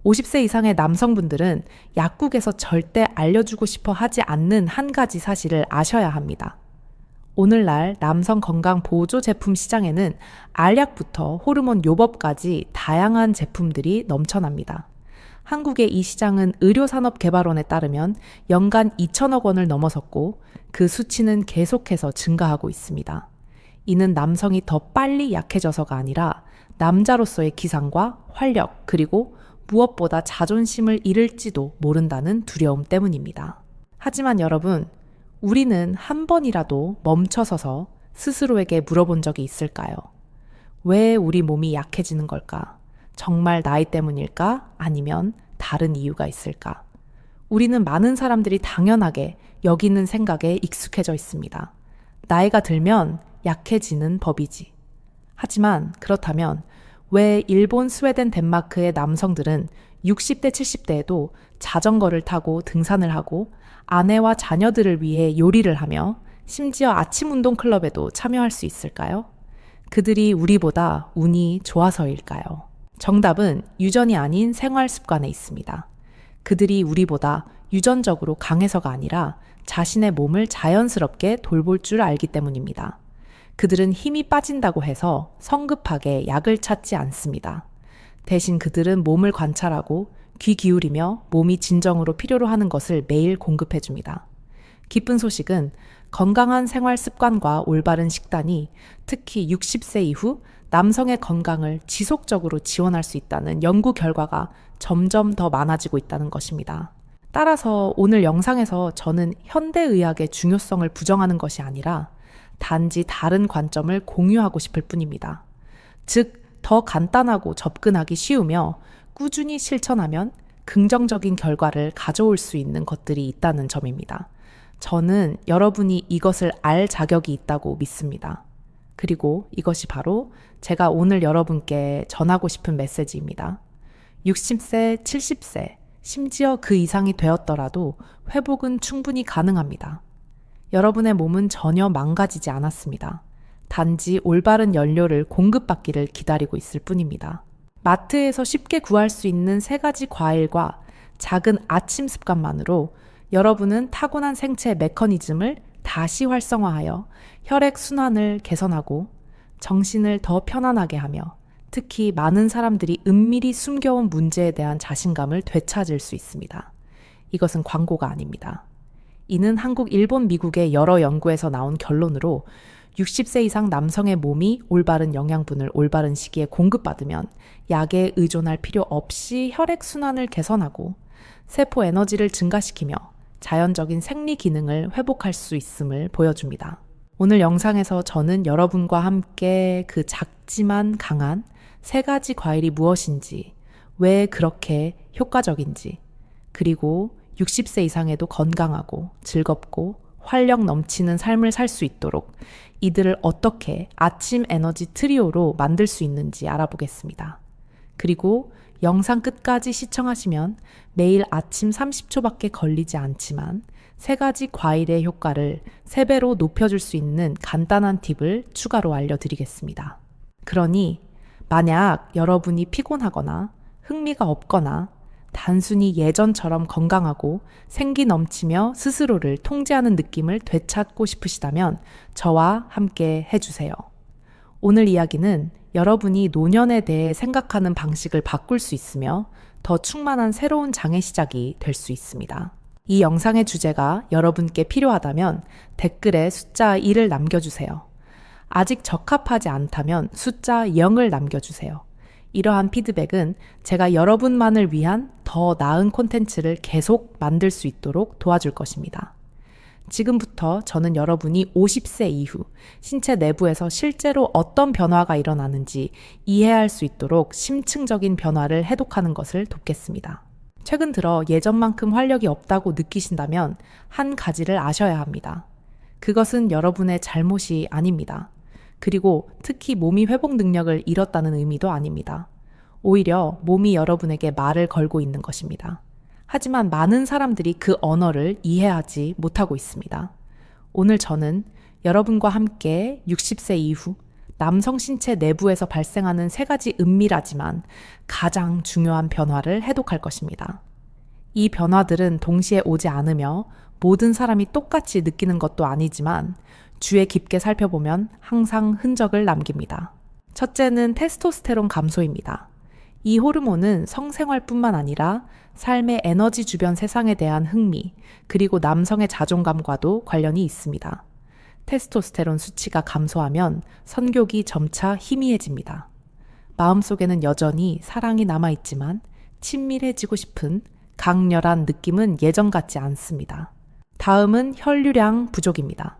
50세 이상의 남성분들은 약국에서 절대 알려주고 싶어 하지 않는 한 가지 사실을 아셔야 합니다. 오늘날 남성 건강 보조 제품 시장에는 알약부터 호르몬 요법까지 다양한 제품들이 넘쳐납니다. 한국의 이 시장은 의료산업개발원에 따르면 연간 2천억 원을 넘어섰고 그 수치는 계속해서 증가하고 있습니다. 이는 남성이 더 빨리 약해져서가 아니라 남자로서의 기상과 활력 그리고 무엇보다 자존심을 잃을지도 모른다는 두려움 때문입니다. 하지만 여러분, 우리는 한 번이라도 멈춰서서 스스로에게 물어본 적이 있을까요? 왜 우리 몸이 약해지는 걸까? 정말 나이 때문일까? 아니면 다른 이유가 있을까? 우리는 많은 사람들이 당연하게 여기는 생각에 익숙해져 있습니다. 나이가 들면 약해지는 법이지. 하지만 그렇다면 왜 일본, 스웨덴, 덴마크의 남성들은 60대, 70대에도 자전거를 타고 등산을 하고 아내와 자녀들을 위해 요리를 하며 심지어 아침 운동 클럽에도 참여할 수 있을까요? 그들이 우리보다 운이 좋아서일까요? 정답은 유전이 아닌 생활 습관에 있습니다. 그들이 우리보다 유전적으로 강해서가 아니라 자신의 몸을 자연스럽게 돌볼 줄 알기 때문입니다. 그들은 힘이 빠진다고 해서 성급하게 약을 찾지 않습니다. 대신 그들은 몸을 관찰하고 귀 기울이며 몸이 진정으로 필요로 하는 것을 매일 공급해줍니다. 기쁜 소식은 건강한 생활 습관과 올바른 식단이 특히 60세 이후 남성의 건강을 지속적으로 지원할 수 있다는 연구 결과가 점점 더 많아지고 있다는 것입니다. 따라서 오늘 영상에서 저는 현대의학의 중요성을 부정하는 것이 아니라 단지 다른 관점을 공유하고 싶을 뿐입니다. 즉, 더 간단하고 접근하기 쉬우며 꾸준히 실천하면 긍정적인 결과를 가져올 수 있는 것들이 있다는 점입니다. 저는 여러분이 이것을 알 자격이 있다고 믿습니다. 그리고 이것이 바로 제가 오늘 여러분께 전하고 싶은 메시지입니다. 60세, 70세, 심지어 그 이상이 되었더라도 회복은 충분히 가능합니다. 여러분의 몸은 전혀 망가지지 않았습니다. 단지 올바른 연료를 공급받기를 기다리고 있을 뿐입니다. 마트에서 쉽게 구할 수 있는 3가지 과일과 작은 아침 습관만으로 여러분은 타고난 생체 메커니즘을 다시 활성화하여 혈액 순환을 개선하고 정신을 더 편안하게 하며 특히 많은 사람들이 은밀히 숨겨온 문제에 대한 자신감을 되찾을 수 있습니다. 이것은 광고가 아닙니다. 이는 한국, 일본, 미국의 여러 연구에서 나온 결론으로 60세 이상 남성의 몸이 올바른 영양분을 올바른 시기에 공급받으면 약에 의존할 필요 없이 혈액순환을 개선하고 세포 에너지를 증가시키며 자연적인 생리 기능을 회복할 수 있음을 보여줍니다. 오늘 영상에서 저는 여러분과 함께 그 작지만 강한 3가지 과일이 무엇인지, 왜 그렇게 효과적인지, 그리고 60세 이상에도 건강하고 즐겁고 활력 넘치는 삶을 살 수 있도록 이들을 어떻게 아침 에너지 트리오로 만들 수 있는지 알아보겠습니다. 그리고 영상 끝까지 시청하시면 매일 아침 30초밖에 걸리지 않지만 3가지 과일의 효과를 3배로 높여줄 수 있는 간단한 팁을 추가로 알려드리겠습니다. 그러니 만약 여러분이 피곤하거나 흥미가 없거나 단순히 예전처럼 건강하고 생기 넘치며 스스로를 통제하는 느낌을 되찾고 싶으시다면 저와 함께 해주세요. 오늘 이야기는 여러분이 노년에 대해 생각하는 방식을 바꿀 수 있으며 더 충만한 새로운 장의 시작이 될 수 있습니다. 이 영상의 주제가 여러분께 필요하다면 댓글에 숫자 1을 남겨주세요. 아직 적합하지 않다면 숫자 0을 남겨주세요. 이러한 피드백은 제가 여러분만을 위한 더 나은 콘텐츠를 계속 만들 수 있도록 도와줄 것입니다. 지금부터 저는 여러분이 50세 이후 신체 내부에서 실제로 어떤 변화가 일어나는지 이해할 수 있도록 심층적인 변화를 해독하는 것을 돕겠습니다. 최근 들어 예전만큼 활력이 없다고 느끼신다면 한 가지를 아셔야 합니다. 그것은 여러분의 잘못이 아닙니다. 그리고 특히 몸이 회복 능력을 잃었다는 의미도 아닙니다. 오히려 몸이 여러분에게 말을 걸고 있는 것입니다. 하지만 많은 사람들이 그 언어를 이해하지 못하고 있습니다. 오늘 저는 여러분과 함께 60세 이후 남성 신체 내부에서 발생하는 3가지 은밀하지만 가장 중요한 변화를 해독할 것입니다. 이 변화들은 동시에 오지 않으며 모든 사람이 똑같이 느끼는 것도 아니지만 주에 깊게 살펴보면 항상 흔적을 남깁니다. 첫째는 테스토스테론 감소입니다. 이 호르몬은 성생활뿐만 아니라 삶의 에너지 주변 세상에 대한 흥미, 그리고 남성의 자존감과도 관련이 있습니다. 테스토스테론 수치가 감소하면 성욕이 점차 희미해집니다. 마음속에는 여전히 사랑이 남아있지만 친밀해지고 싶은 강렬한 느낌은 예전 같지 않습니다. 다음은 혈류량 부족입니다.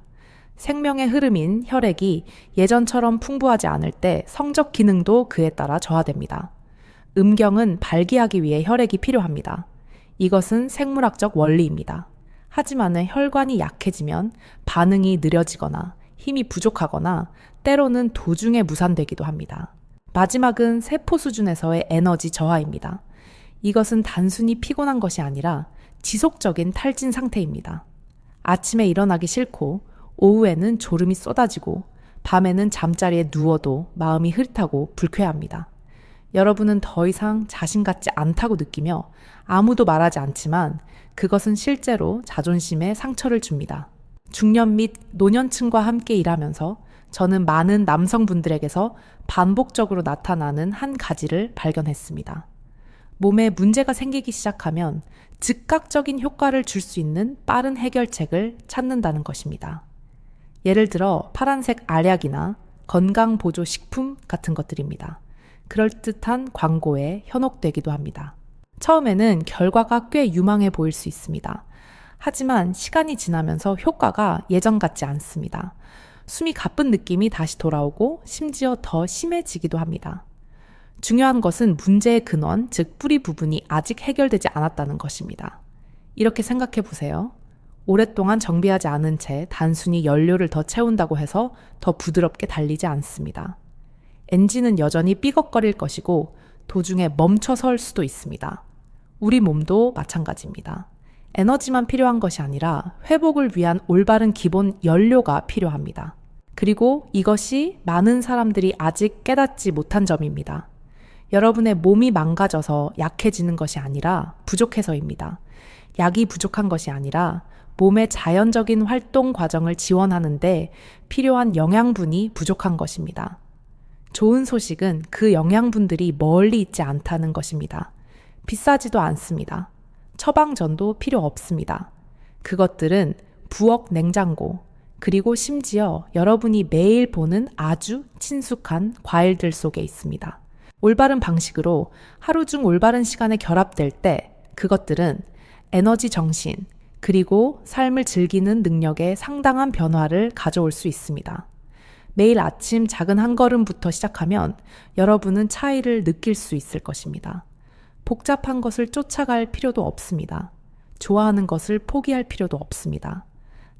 생명의 흐름인 혈액이 예전처럼 풍부하지 않을 때 성적 기능도 그에 따라 저하됩니다. 음경은 발기하기 위해 혈액이 필요합니다. 이것은 생물학적 원리입니다. 하지만 혈관이 약해지면 반응이 느려지거나 힘이 부족하거나 때로는 도중에 무산되기도 합니다. 마지막은 세포 수준에서의 에너지 저하입니다. 이것은 단순히 피곤한 것이 아니라 지속적인 탈진 상태입니다. 아침에 일어나기 싫고 오후에는 졸음이 쏟아지고 밤에는 잠자리에 누워도 마음이 흐릿하고 불쾌합니다. 여러분은 더 이상 자신 같지 않다고 느끼며 아무도 말하지 않지만 그것은 실제로 자존심에 상처를 줍니다. 중년 및 노년층과 함께 일하면서 저는 많은 남성분들에게서 반복적으로 나타나는 한 가지를 발견했습니다. 몸에 문제가 생기기 시작하면 즉각적인 효과를 줄 수 있는 빠른 해결책을 찾는다는 것입니다. 예를 들어 파란색 알약이나 건강보조식품 같은 것들입니다. 그럴듯한 광고에 현혹되기도 합니다. 처음에는 결과가 꽤 유망해 보일 수 있습니다. 하지만 시간이 지나면서 효과가 예전 같지 않습니다. 숨이 가쁜 느낌이 다시 돌아오고 심지어 더 심해지기도 합니다. 중요한 것은 문제의 근원, 즉 뿌리 부분이 아직 해결되지 않았다는 것입니다. 이렇게 생각해 보세요. 오랫동안 정비하지 않은 채 단순히 연료를 더 채운다고 해서 더 부드럽게 달리지 않습니다. 엔진은 여전히 삐걱거릴 것이고 도중에 멈춰설 수도 있습니다. 우리 몸도 마찬가지입니다. 에너지만 필요한 것이 아니라 회복을 위한 올바른 기본 연료가 필요합니다. 그리고 이것이 많은 사람들이 아직 깨닫지 못한 점입니다. 여러분의 몸이 망가져서 약해지는 것이 아니라 부족해서입니다. 약이 부족한 것이 아니라 몸의 자연적인 활동 과정을 지원하는데 필요한 영양분이 부족한 것입니다. 좋은 소식은 그 영양분들이 멀리 있지 않다는 것입니다. 비싸지도 않습니다. 처방전도 필요 없습니다. 그것들은 부엌 냉장고, 그리고 심지어 여러분이 매일 보는 아주 친숙한 과일들 속에 있습니다. 올바른 방식으로 하루 중 올바른 시간에 결합될 때 그것들은 에너지 정신, 그리고 삶을 즐기는 능력에 상당한 변화를 가져올 수 있습니다. 매일 아침 작은 한 걸음부터 시작하면 여러분은 차이를 느낄 수 있을 것입니다. 복잡한 것을 쫓아갈 필요도 없습니다. 좋아하는 것을 포기할 필요도 없습니다.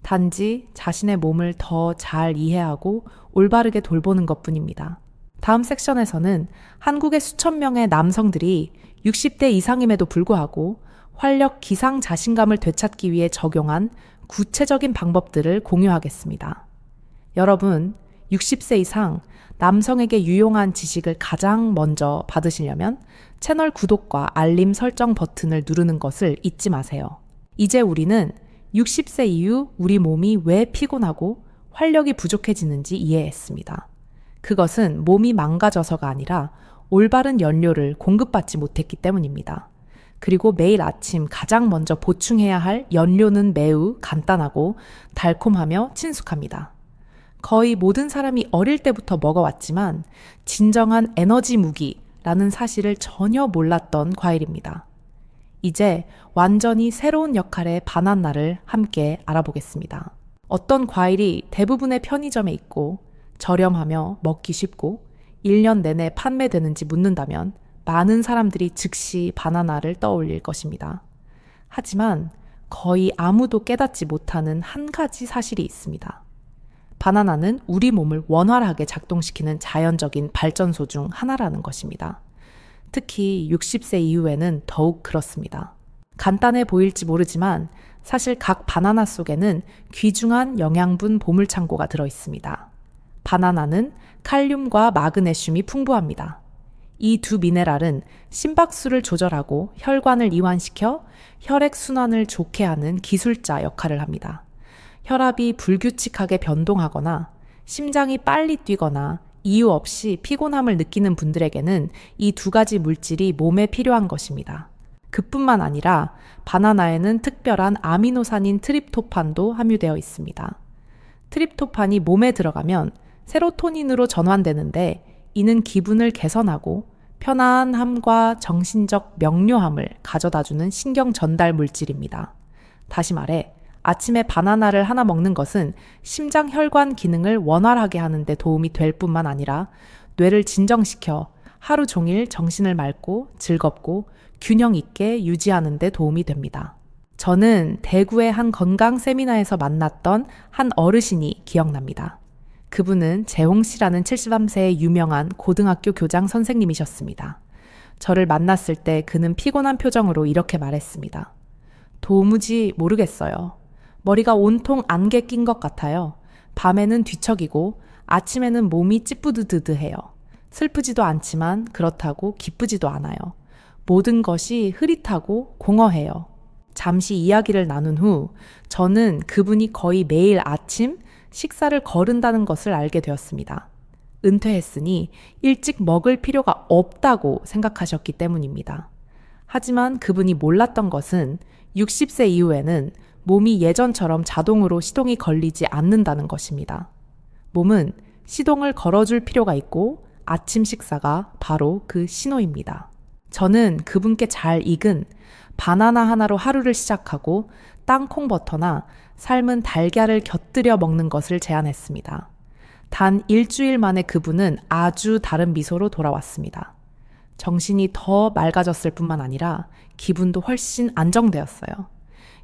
단지 자신의 몸을 더 잘 이해하고 올바르게 돌보는 것뿐입니다. 다음 섹션에서는 한국의 수천 명의 남성들이 60대 이상임에도 불구하고 활력 기상 자신감을 되찾기 위해 적용한 구체적인 방법들을 공유하겠습니다. 여러분, 60세 이상 남성에게 유용한 지식을 가장 먼저 받으시려면 채널 구독과 알림 설정 버튼을 누르는 것을 잊지 마세요. 이제 우리는 60세 이후 우리 몸이 왜 피곤하고 활력이 부족해지는지 이해했습니다. 그것은 몸이 망가져서가 아니라 올바른 연료를 공급받지 못했기 때문입니다. 그리고 매일 아침 가장 먼저 보충해야 할 연료는 매우 간단하고 달콤하며 친숙합니다. 거의 모든 사람이 어릴 때부터 먹어왔지만 진정한 에너지 무기라는 사실을 전혀 몰랐던 과일입니다. 이제 완전히 새로운 역할의 바나나를 함께 알아보겠습니다. 어떤 과일이 대부분의 편의점에 있고 저렴하며 먹기 쉽고 1년 내내 판매되는지 묻는다면 많은 사람들이 즉시 바나나를 떠올릴 것입니다. 하지만 거의 아무도 깨닫지 못하는 한 가지 사실이 있습니다. 바나나는 우리 몸을 원활하게 작동시키는 자연적인 발전소 중 하나라는 것입니다. 특히 60세 이후에는 더욱 그렇습니다. 간단해 보일지 모르지만 사실 각 바나나 속에는 귀중한 영양분 보물창고가 들어 있습니다. 바나나는 칼륨과 마그네슘이 풍부합니다. 이 두 미네랄은 심박수를 조절하고 혈관을 이완시켜 혈액순환을 좋게 하는 기술자 역할을 합니다. 혈압이 불규칙하게 변동하거나 심장이 빨리 뛰거나 이유 없이 피곤함을 느끼는 분들에게는 이 두 가지 물질이 몸에 필요한 것입니다. 그뿐만 아니라 바나나에는 특별한 아미노산인 트립토판도 함유되어 있습니다. 트립토판이 몸에 들어가면 세로토닌으로 전환되는데 이는 기분을 개선하고 편안함과 정신적 명료함을 가져다주는 신경 전달 물질입니다. 다시 말해 아침에 바나나를 하나 먹는 것은 심장 혈관 기능을 원활하게 하는 데 도움이 될 뿐만 아니라 뇌를 진정시켜 하루 종일 정신을 맑고 즐겁고 균형 있게 유지하는 데 도움이 됩니다. 저는 대구의 한 건강 세미나에서 만났던 한 어르신이 기억납니다. 그분은 재홍 씨라는 73세의 유명한 고등학교 교장 선생님이셨습니다. 저를 만났을 때 그는 피곤한 표정으로 이렇게 말했습니다. 도무지 모르겠어요. 머리가 온통 안개 낀 것 같아요. 밤에는 뒤척이고 아침에는 몸이 찌뿌드드드해요. 슬프지도 않지만 그렇다고 기쁘지도 않아요. 모든 것이 흐릿하고 공허해요. 잠시 이야기를 나눈 후 저는 그분이 거의 매일 아침 식사를 거른다는 것을 알게 되었습니다. 은퇴했으니 일찍 먹을 필요가 없다고 생각하셨기 때문입니다. 하지만 그분이 몰랐던 것은 60세 이후에는 몸이 예전처럼 자동으로 시동이 걸리지 않는다는 것입니다. 몸은 시동을 걸어줄 필요가 있고 아침 식사가 바로 그 신호입니다. 저는 그분께 잘 익은 바나나 하나로 하루를 시작하고 땅콩버터나 삶은 달걀을 곁들여 먹는 것을 제안했습니다. 단 일주일 만에 그분은 아주 다른 미소로 돌아왔습니다. 정신이 더 맑아졌을 뿐만 아니라 기분도 훨씬 안정되었어요.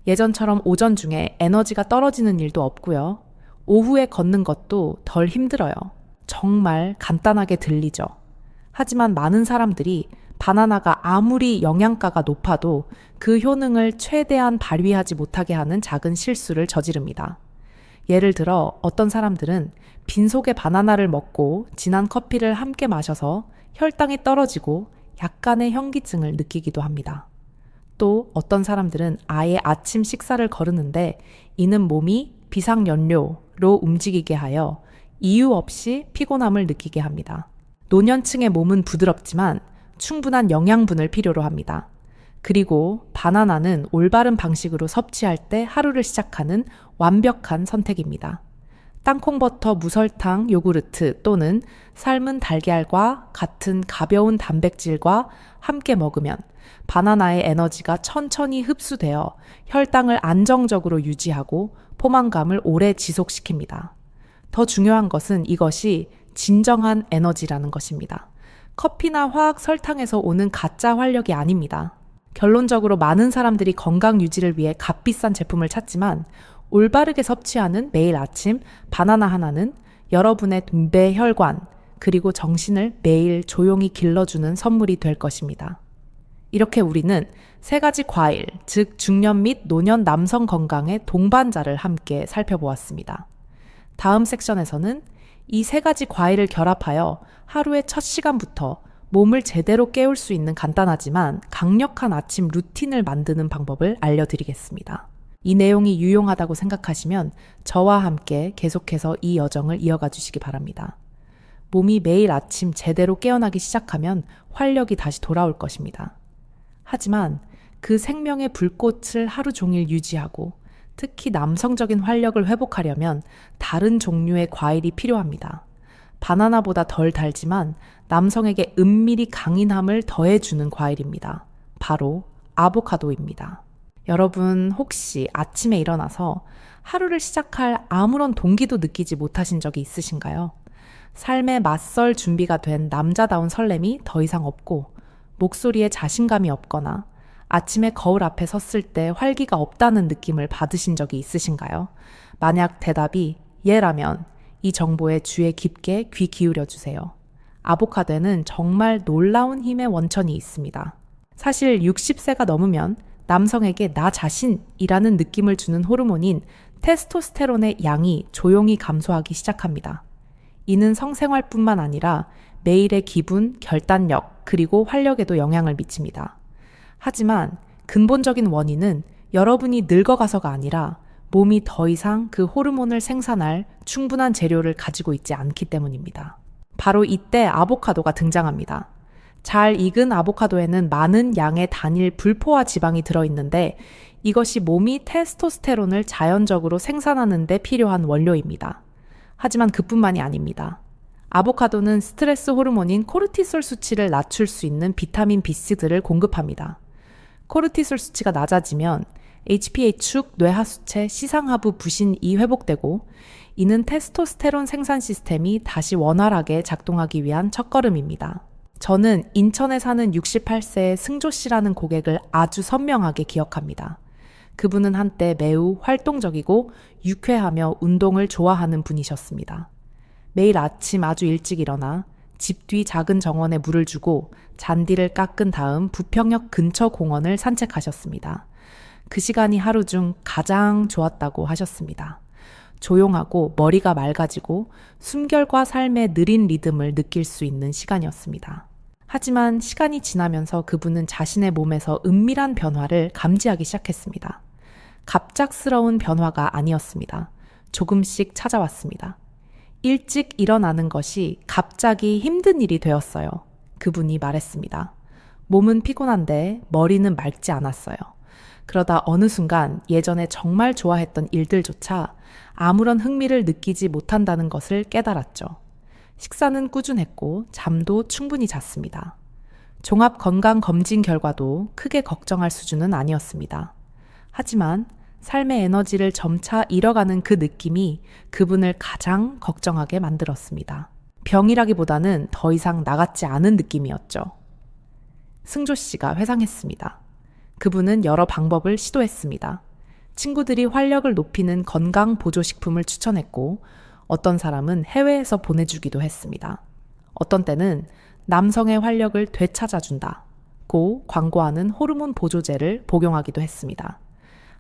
예전처럼 오전 중에 에너지가 떨어지는 일도 없고요. 오후에 걷는 것도 덜 힘들어요. 정말 간단하게 들리죠. 하지만 많은 사람들이 바나나가 아무리 영양가가 높아도 그 효능을 최대한 발휘하지 못하게 하는 작은 실수를 저지릅니다. 예를 들어 어떤 사람들은 빈속에 바나나를 먹고 진한 커피를 함께 마셔서 혈당이 떨어지고 약간의 현기증을 느끼기도 합니다. 또 어떤 사람들은 아예 아침 식사를 거르는데 이는 몸이 비상연료로 움직이게 하여 이유 없이 피곤함을 느끼게 합니다. 노년층의 몸은 부드럽지만 충분한 영양분을 필요로 합니다. 그리고 바나나는 올바른 방식으로 섭취할 때 하루를 시작하는 완벽한 선택입니다. 땅콩버터 무설탕 요구르트 또는 삶은 달걀과 같은 가벼운 단백질과 함께 먹으면 바나나의 에너지가 천천히 흡수되어 혈당을 안정적으로 유지하고 포만감을 오래 지속시킵니다. 더 중요한 것은 이것이 진정한 에너지라는 것입니다. 커피나 화학 설탕에서 오는 가짜 활력이 아닙니다. 결론적으로 많은 사람들이 건강 유지를 위해 값비싼 제품을 찾지만 올바르게 섭취하는 매일 아침 바나나 하나는 여러분의 뇌 혈관 그리고 정신을 매일 조용히 길러주는 선물이 될 것입니다. 이렇게 우리는 세 가지 과일, 즉 중년 및 노년 남성 건강의 동반자를 함께 살펴보았습니다. 다음 섹션에서는 이 세 가지 과일을 결합하여 하루의 첫 시간부터 몸을 제대로 깨울 수 있는 간단하지만 강력한 아침 루틴을 만드는 방법을 알려드리겠습니다. 이 내용이 유용하다고 생각하시면 저와 함께 계속해서 이 여정을 이어가 주시기 바랍니다. 몸이 매일 아침 제대로 깨어나기 시작하면 활력이 다시 돌아올 것입니다. 하지만 그 생명의 불꽃을 하루 종일 유지하고 특히 남성적인 활력을 회복하려면 다른 종류의 과일이 필요합니다. 바나나보다 덜 달지만 남성에게 은밀히 강인함을 더해주는 과일입니다. 바로 아보카도입니다. 여러분 혹시 아침에 일어나서 하루를 시작할 아무런 동기도 느끼지 못하신 적이 있으신가요? 삶에 맞설 준비가 된 남자다운 설렘이 더 이상 없고 목소리에 자신감이 없거나 아침에 거울 앞에 섰을 때 활기가 없다는 느낌을 받으신 적이 있으신가요? 만약 대답이 예라면 이 정보에 주의 깊게 귀 기울여 주세요. 아보카도에는 정말 놀라운 힘의 원천이 있습니다. 사실 60세가 넘으면 남성에게 나 자신이라는 느낌을 주는 호르몬인 테스토스테론의 양이 조용히 감소하기 시작합니다. 이는 성생활뿐만 아니라 매일의 기분, 결단력, 그리고 활력에도 영향을 미칩니다. 하지만 근본적인 원인은 여러분이 늙어가서가 아니라 몸이 더 이상 그 호르몬을 생산할 충분한 재료를 가지고 있지 않기 때문입니다. 바로 이때 아보카도가 등장합니다. 잘 익은 아보카도에는 많은 양의 단일 불포화 지방이 들어있는데 이것이 몸이 테스토스테론을 자연적으로 생산하는 데 필요한 원료입니다. 하지만 그뿐만이 아닙니다. 아보카도는 스트레스 호르몬인 코르티솔 수치를 낮출 수 있는 비타민 B6를 공급합니다. 코르티솔 수치가 낮아지면 HPA-축 뇌하수체 시상하부 부신이 회복되고 이는 테스토스테론 생산 시스템이 다시 원활하게 작동하기 위한 첫걸음입니다. 저는 인천에 사는 68세의 승조 씨라는 고객을 아주 선명하게 기억합니다. 그분은 한때 매우 활동적이고 유쾌하며 운동을 좋아하는 분이셨습니다. 매일 아침 아주 일찍 일어나 집 뒤 작은 정원에 물을 주고 잔디를 깎은 다음 부평역 근처 공원을 산책하셨습니다. 그 시간이 하루 중 가장 좋았다고 하셨습니다. 조용하고 머리가 맑아지고 숨결과 삶의 느린 리듬을 느낄 수 있는 시간이었습니다. 하지만 시간이 지나면서 그분은 자신의 몸에서 은밀한 변화를 감지하기 시작했습니다. 갑작스러운 변화가 아니었습니다. 조금씩 찾아왔습니다. 일찍 일어나는 것이 갑자기 힘든 일이 되었어요. 그분이 말했습니다. 몸은 피곤한데 머리는 맑지 않았어요. 그러다 어느 순간 예전에 정말 좋아했던 일들조차 아무런 흥미를 느끼지 못한다는 것을 깨달았죠. 식사는 꾸준했고 잠도 충분히 잤습니다. 종합 건강 검진 결과도 크게 걱정할 수준은 아니었습니다. 하지만 삶의 에너지를 점차 잃어가는 그 느낌이 그분을 가장 걱정하게 만들었습니다. 병이라기보다는 더 이상 나같지 않은 느낌이었죠. 승조 씨가 회상했습니다. 그분은 여러 방법을 시도했습니다. 친구들이 활력을 높이는 건강 보조식품을 추천했고 어떤 사람은 해외에서 보내주기도 했습니다. 어떤 때는 남성의 활력을 되찾아준다고 광고하는 호르몬 보조제를 복용하기도 했습니다.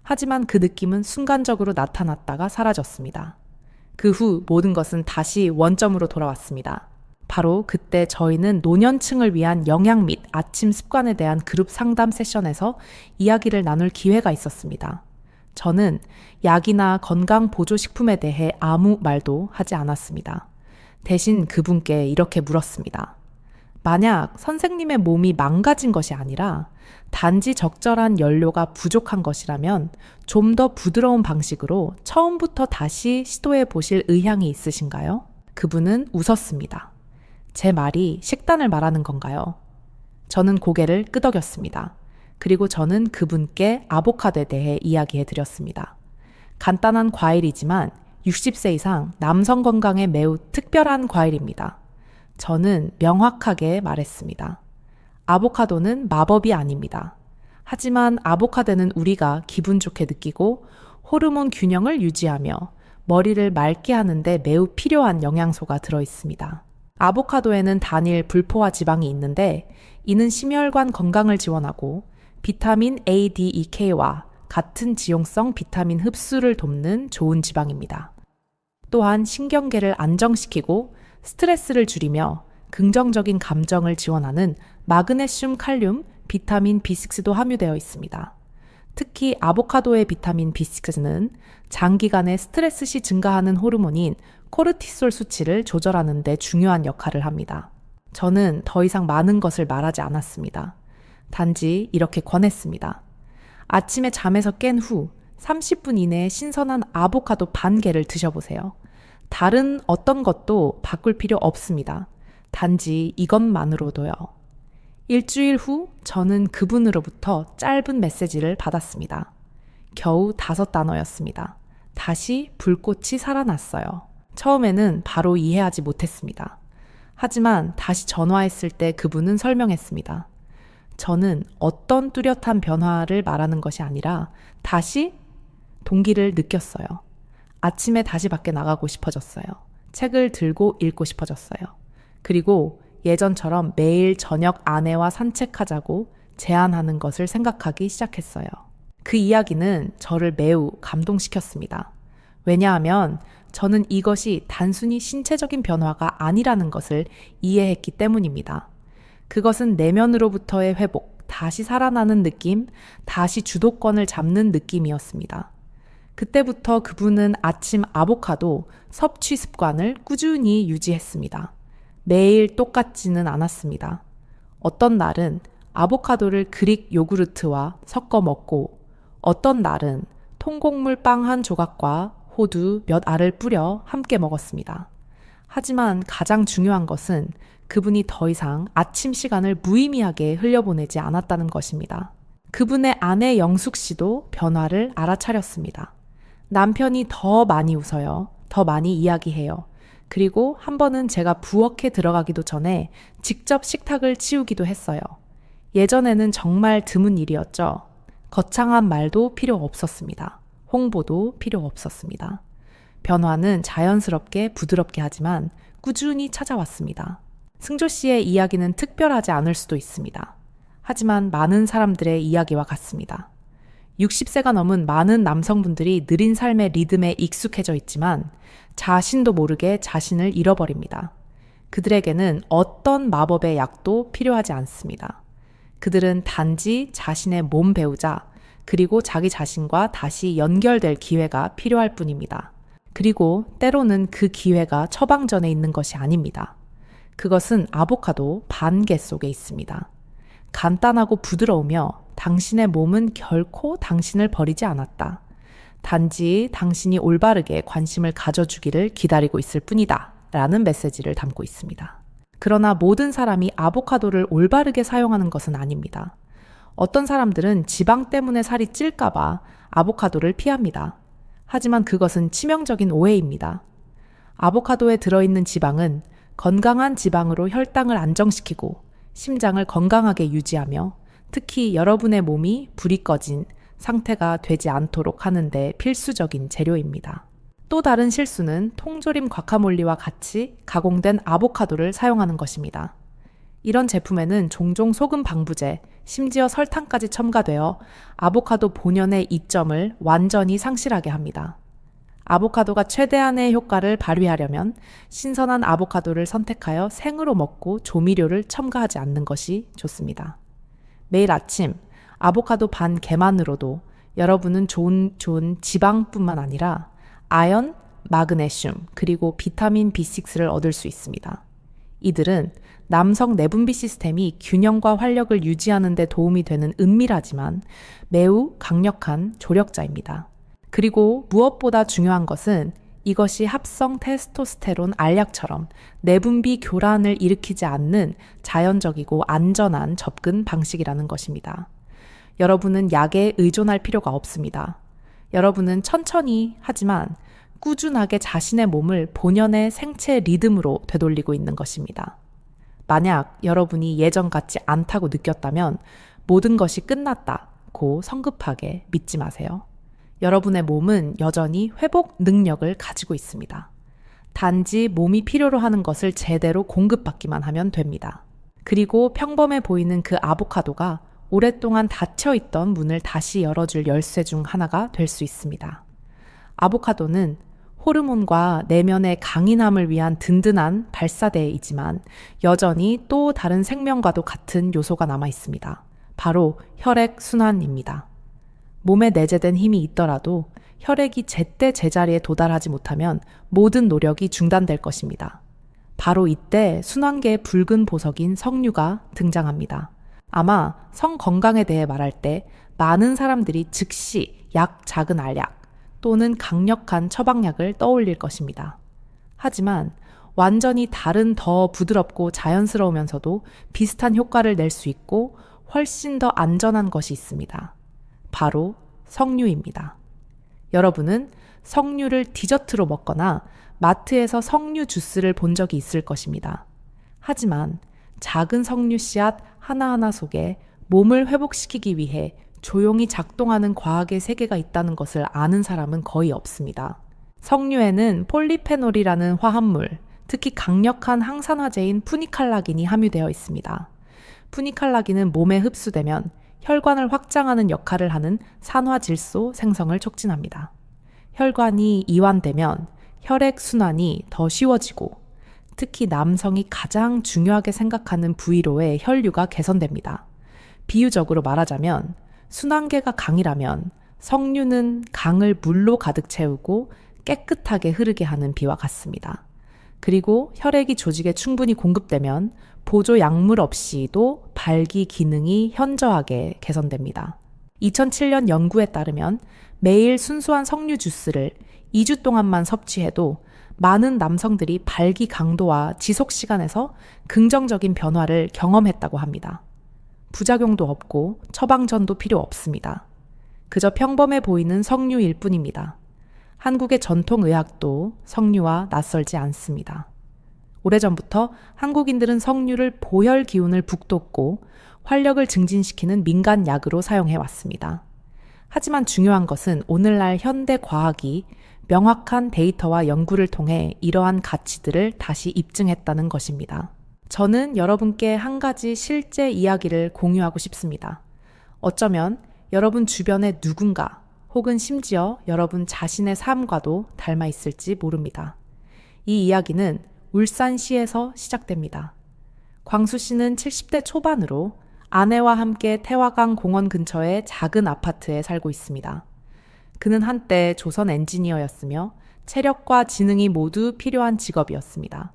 하지만 그 느낌은 순간적으로 나타났다가 사라졌습니다. 그 후 모든 것은 다시 원점으로 돌아왔습니다. 바로 그때 저희는 노년층을 위한 영양 및 아침 습관에 대한 그룹 상담 세션에서 이야기를 나눌 기회가 있었습니다. 저는 약이나 건강 보조식품에 대해 아무 말도 하지 않았습니다. 대신 그분께 이렇게 물었습니다. 만약 선생님의 몸이 망가진 것이 아니라 단지 적절한 연료가 부족한 것이라면 좀 더 부드러운 방식으로 처음부터 다시 시도해 보실 의향이 있으신가요? 그분은 웃었습니다. 제 말이 식단을 말하는 건가요? 저는 고개를 끄덕였습니다. 그리고 저는 그분께 아보카도에 대해 이야기해 드렸습니다. 간단한 과일이지만 60세 이상 남성 건강에 매우 특별한 과일입니다. 저는 명확하게 말했습니다. 아보카도는 마법이 아닙니다. 하지만 아보카도는 우리가 기분 좋게 느끼고 호르몬 균형을 유지하며 머리를 맑게 하는데 매우 필요한 영양소가 들어있습니다. 아보카도에는 단일 불포화 지방이 있는데 이는 심혈관 건강을 지원하고 비타민 A, D, E, K와 같은 지용성 비타민 흡수를 돕는 좋은 지방입니다. 또한 신경계를 안정시키고 스트레스를 줄이며 긍정적인 감정을 지원하는 마그네슘, 칼륨, 비타민 B6도 함유되어 있습니다. 특히 아보카도의 비타민 B6는 장기간의 스트레스 시 증가하는 호르몬인 코르티솔 수치를 조절하는 데 중요한 역할을 합니다. 저는 더 이상 많은 것을 말하지 않았습니다. 단지 이렇게 권했습니다. 아침에 잠에서 깬 후 30분 이내에 신선한 아보카도 반 개를 드셔보세요. 다른 어떤 것도 바꿀 필요 없습니다. 단지 이것만으로도요. 일주일 후 저는 그분으로부터 짧은 메시지를 받았습니다. 겨우 5단어였습니다. 다시 불꽃이 살아났어요. 처음에는 바로 이해하지 못했습니다. 하지만 다시 전화했을 때 그분은 설명했습니다. 저는 어떤 뚜렷한 변화를 말하는 것이 아니라 다시 동기를 느꼈어요. 아침에 다시 밖에 나가고 싶어졌어요. 책을 들고 읽고 싶어졌어요. 그리고 예전처럼 매일 저녁 아내와 산책하자고 제안하는 것을 생각하기 시작했어요. 그 이야기는 저를 매우 감동시켰습니다. 왜냐하면 저는 이것이 단순히 신체적인 변화가 아니라는 것을 이해했기 때문입니다. 그것은 내면으로부터의 회복, 다시 살아나는 느낌, 다시 주도권을 잡는 느낌이었습니다. 그때부터 그분은 아침 아보카도 섭취 습관을 꾸준히 유지했습니다. 매일 똑같지는 않았습니다. 어떤 날은 아보카도를 그릭 요구르트와 섞어 먹고, 어떤 날은 통곡물 빵 한 조각과 호두 몇 알을 뿌려 함께 먹었습니다. 하지만 가장 중요한 것은 그분이 더 이상 아침 시간을 무의미하게 흘려보내지 않았다는 것입니다. 그분의 아내 영숙 씨도 변화를 알아차렸습니다. 남편이 더 많이 웃어요. 더 많이 이야기해요. 그리고 한 번은 제가 부엌에 들어가기도 전에 직접 식탁을 치우기도 했어요. 예전에는 정말 드문 일이었죠. 거창한 말도 필요 없었습니다. 홍보도 필요 없었습니다. 변화는 자연스럽게 부드럽게 하지만 꾸준히 찾아왔습니다. 승조 씨의 이야기는 특별하지 않을 수도 있습니다. 하지만 많은 사람들의 이야기와 같습니다. 60세가 넘은 많은 남성분들이 느린 삶의 리듬에 익숙해져 있지만 자신도 모르게 자신을 잃어버립니다. 그들에게는 어떤 마법의 약도 필요하지 않습니다. 그들은 단지 자신의 몸 배우자, 그리고 자기 자신과 다시 연결될 기회가 필요할 뿐입니다. 그리고 때로는 그 기회가 처방전에 있는 것이 아닙니다. 그것은 아보카도 반개 속에 있습니다. 간단하고 부드러우며 당신의 몸은 결코 당신을 버리지 않았다. 단지 당신이 올바르게 관심을 가져주기를 기다리고 있을 뿐이다. 라는 메시지를 담고 있습니다. 그러나 모든 사람이 아보카도를 올바르게 사용하는 것은 아닙니다. 어떤 사람들은 지방 때문에 살이 찔까봐 아보카도를 피합니다. 하지만 그것은 치명적인 오해입니다. 아보카도에 들어있는 지방은 건강한 지방으로 혈당을 안정시키고 심장을 건강하게 유지하며 특히 여러분의 몸이 불이 꺼진 상태가 되지 않도록 하는데 필수적인 재료입니다. 또 다른 실수는 통조림 과카몰리와 같이 가공된 아보카도를 사용하는 것입니다. 이런 제품에는 종종 소금 방부제, 심지어 설탕까지 첨가되어 아보카도 본연의 이점을 완전히 상실하게 합니다. 아보카도가 최대한의 효과를 발휘하려면 신선한 아보카도를 선택하여 생으로 먹고 조미료를 첨가하지 않는 것이 좋습니다. 매일 아침 아보카도 반 개만으로도 여러분은 좋은 지방뿐만 아니라 아연, 마그네슘, 그리고 비타민 B6를 얻을 수 있습니다. 이들은 남성 내분비 시스템이 균형과 활력을 유지하는 데 도움이 되는 은밀하지만 매우 강력한 조력자입니다. 그리고 무엇보다 중요한 것은 이것이 합성 테스토스테론 알약처럼 내분비 교란을 일으키지 않는 자연적이고 안전한 접근 방식이라는 것입니다. 여러분은 약에 의존할 필요가 없습니다. 여러분은 천천히 하지만 꾸준하게 자신의 몸을 본연의 생체 리듬으로 되돌리고 있는 것입니다. 만약 여러분이 예전 같지 않다고 느꼈다면 모든 것이 끝났다고 성급하게 믿지 마세요. 여러분의 몸은 여전히 회복 능력을 가지고 있습니다. 단지 몸이 필요로 하는 것을 제대로 공급받기만 하면 됩니다. 그리고 평범해 보이는 그 아보카도가 오랫동안 닫혀있던 문을 다시 열어줄 열쇠 중 하나가 될 수 있습니다. 아보카도는 호르몬과 내면의 강인함을 위한 든든한 발사대이지만 여전히 또 다른 생명과도 같은 요소가 남아 있습니다. 바로 혈액순환입니다. 몸에 내재된 힘이 있더라도 혈액이 제때 제자리에 도달하지 못하면 모든 노력이 중단될 것입니다. 바로 이때 순환계의 붉은 보석인 석류가 등장합니다. 아마 성 건강에 대해 말할 때 많은 사람들이 즉시 작은 알약 또는 강력한 처방약을 떠올릴 것입니다. 하지만 완전히 다른 더 부드럽고 자연스러우면서도 비슷한 효과를 낼 수 있고 훨씬 더 안전한 것이 있습니다. 바로 석류입니다. 여러분은 석류를 디저트로 먹거나 마트에서 석류 주스를 본 적이 있을 것입니다. 하지만 작은 석류 씨앗 하나하나 속에 몸을 회복시키기 위해 조용히 작동하는 과학의 세계가 있다는 것을 아는 사람은 거의 없습니다. 석류에는 폴리페놀이라는 화합물, 특히 강력한 항산화제인 푸니칼라긴이 함유되어 있습니다. 푸니칼라긴은 몸에 흡수되면 혈관을 확장하는 역할을 하는 산화질소 생성을 촉진합니다. 혈관이 이완되면 혈액순환이 더 쉬워지고 특히 남성이 가장 중요하게 생각하는 부위로의 혈류가 개선됩니다. 비유적으로 말하자면 순환계가 강이라면 성류는 강을 물로 가득 채우고 깨끗하게 흐르게 하는 비와 같습니다. 그리고 혈액이 조직에 충분히 공급되면 보조 약물 없이도 발기 기능이 현저하게 개선됩니다. 2007년 연구에 따르면 매일 순수한 석류 주스를 2주 동안만 섭취해도 많은 남성들이 발기 강도와 지속 시간에서 긍정적인 변화를 경험했다고 합니다. 부작용도 없고 처방전도 필요 없습니다. 그저 평범해 보이는 석류일 뿐입니다. 한국의 전통의학도 석류와 낯설지 않습니다. 오래전부터 한국인들은 석류를 보혈 기운을 북돋고 활력을 증진시키는 민간약으로 사용해왔습니다. 하지만 중요한 것은 오늘날 현대 과학이 명확한 데이터와 연구를 통해 이러한 가치들을 다시 입증했다는 것입니다. 저는 여러분께 한 가지 실제 이야기를 공유하고 싶습니다. 어쩌면 여러분 주변의 누군가 혹은 심지어 여러분 자신의 삶과도 닮아 있을지 모릅니다. 이 이야기는 울산시에서 시작됩니다. 광수 씨는 70대 초반으로 아내와 함께 태화강 공원 근처의 작은 아파트에 살고 있습니다. 그는 한때 조선 엔지니어였으며 체력과 지능이 모두 필요한 직업이었습니다.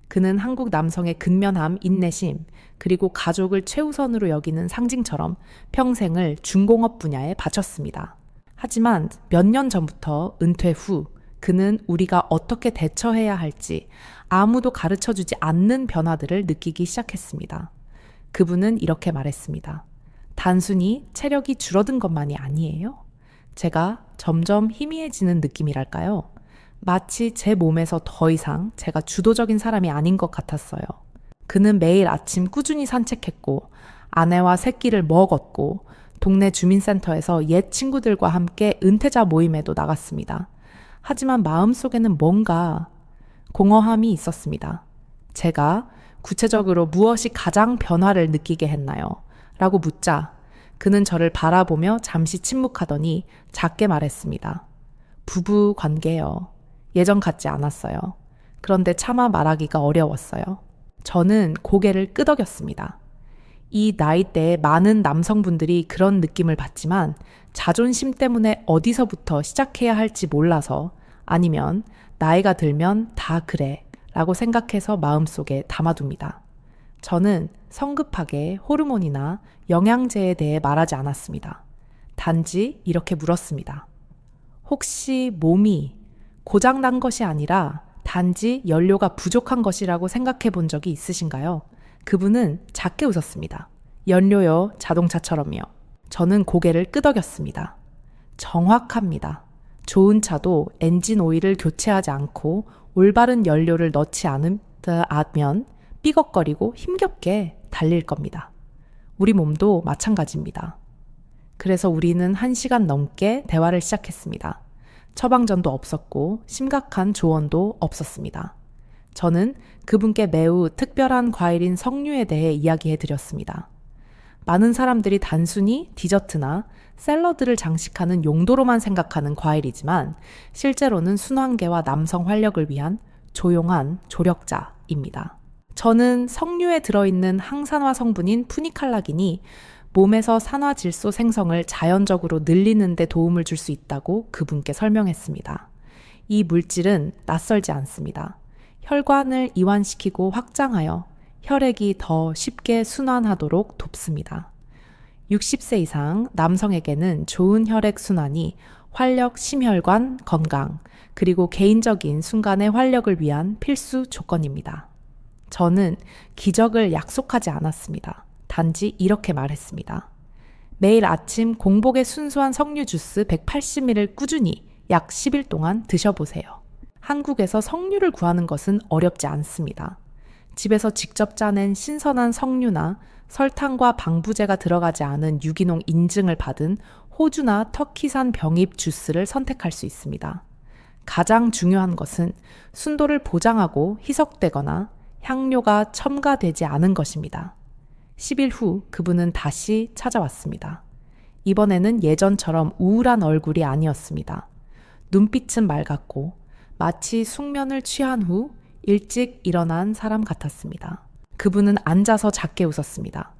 그는 한국 남성의 근면함, 인내심, 그리고 가족을 최우선으로 여기는 상징처럼 평생을 중공업 분야에 바쳤습니다. 하지만 몇 년 전부터 은퇴 후 그는 우리가 어떻게 대처해야 할지 아무도 가르쳐주지 않는 변화들을 느끼기 시작했습니다. 그분은 이렇게 말했습니다. 단순히 체력이 줄어든 것만이 아니에요. 제가 점점 희미해지는 느낌이랄까요? 마치 제 몸에서 더 이상 제가 주도적인 사람이 아닌 것 같았어요. 그는 매일 아침 꾸준히 산책했고 아내와 새끼를 먹었고 동네 주민센터에서 옛 친구들과 함께 은퇴자 모임에도 나갔습니다. 하지만 마음속에는 뭔가 공허함이 있었습니다. 제가 구체적으로 무엇이 가장 변화를 느끼게 했나요? 라고 묻자 그는 저를 바라보며 잠시 침묵하더니 작게 말했습니다. 부부 관계요. 예전 같지 않았어요. 그런데 차마 말하기가 어려웠어요. 저는 고개를 끄덕였습니다. 이 나이대에 많은 남성분들이 그런 느낌을 받지만 자존심 때문에 어디서부터 시작해야 할지 몰라서 아니면 나이가 들면 다 그래 라고 생각해서 마음속에 담아둡니다. 저는 성급하게 호르몬이나 영양제에 대해 말하지 않았습니다. 단지 이렇게 물었습니다. 혹시 몸이 고장난 것이 아니라 단지 연료가 부족한 것이라고 생각해 본 적이 있으신가요? 그분은 작게 웃었습니다. 연료요, 자동차처럼요. 저는 고개를 끄덕였습니다. 정확합니다. 좋은 차도 엔진 오일을 교체하지 않고 올바른 연료를 넣지 않으면 삐걱거리고 힘겹게 달릴 겁니다. 우리 몸도 마찬가지입니다. 그래서 우리는 1시간 넘게 대화를 시작했습니다. 처방전도 없었고 심각한 조언도 없었습니다. 저는 그분께 매우 특별한 과일인 석류에 대해 이야기해 드렸습니다. 많은 사람들이 단순히 디저트나 샐러드를 장식하는 용도로만 생각하는 과일이지만 실제로는 순환계와 남성 활력을 위한 조용한 조력자입니다. 저는 석류에 들어있는 항산화 성분인 푸니칼라긴이 몸에서 산화질소 생성을 자연적으로 늘리는 데 도움을 줄 수 있다고 그분께 설명했습니다. 이 물질은 낯설지 않습니다. 혈관을 이완시키고 확장하여 혈액이 더 쉽게 순환하도록 돕습니다. 60세 이상 남성에게는 좋은 혈액 순환이 활력, 심혈관, 건강, 그리고 개인적인 순간의 활력을 위한 필수 조건입니다. 저는 기적을 약속하지 않았습니다. 단지 이렇게 말했습니다. 매일 아침 공복에 순수한 석류 주스 180ml를 꾸준히 약 10일 동안 드셔보세요. 한국에서 석류를 구하는 것은 어렵지 않습니다. 집에서 직접 짜낸 신선한 석류나 설탕과 방부제가 들어가지 않은 유기농 인증을 받은 호주나 터키산 병입 주스를 선택할 수 있습니다. 가장 중요한 것은 순도를 보장하고 희석되거나 향료가 첨가되지 않은 것입니다. 10일 후 그분은 다시 찾아왔습니다. 이번에는 예전처럼 우울한 얼굴이 아니었습니다. 눈빛은 맑았고 마치 숙면을 취한 후 일찍 일어난 사람 같았습니다. 그분은 앉아서 작게 웃었습니다.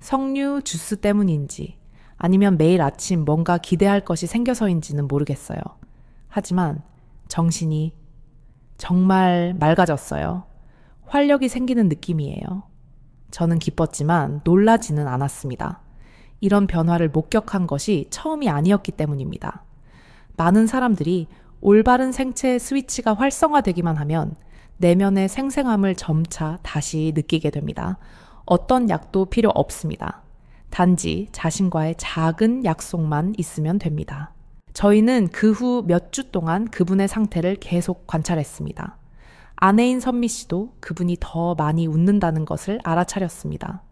석류 주스 때문인지 아니면 매일 아침 뭔가 기대할 것이 생겨서인지는 모르겠어요. 하지만 정신이 정말 맑아졌어요. 활력이 생기는 느낌이에요. 저는 기뻤지만 놀라지는 않았습니다. 이런 변화를 목격한 것이 처음이 아니었기 때문입니다. 많은 사람들이 올바른 생체의 스위치가 활성화되기만 하면 내면의 생생함을 점차 다시 느끼게 됩니다. 어떤 약도 필요 없습니다. 단지 자신과의 작은 약속만 있으면 됩니다. 저희는 그 후 몇 주 동안 그분의 상태를 계속 관찰했습니다. 아내인 선미 씨도 그분이 더 많이 웃는다는 것을 알아차렸습니다.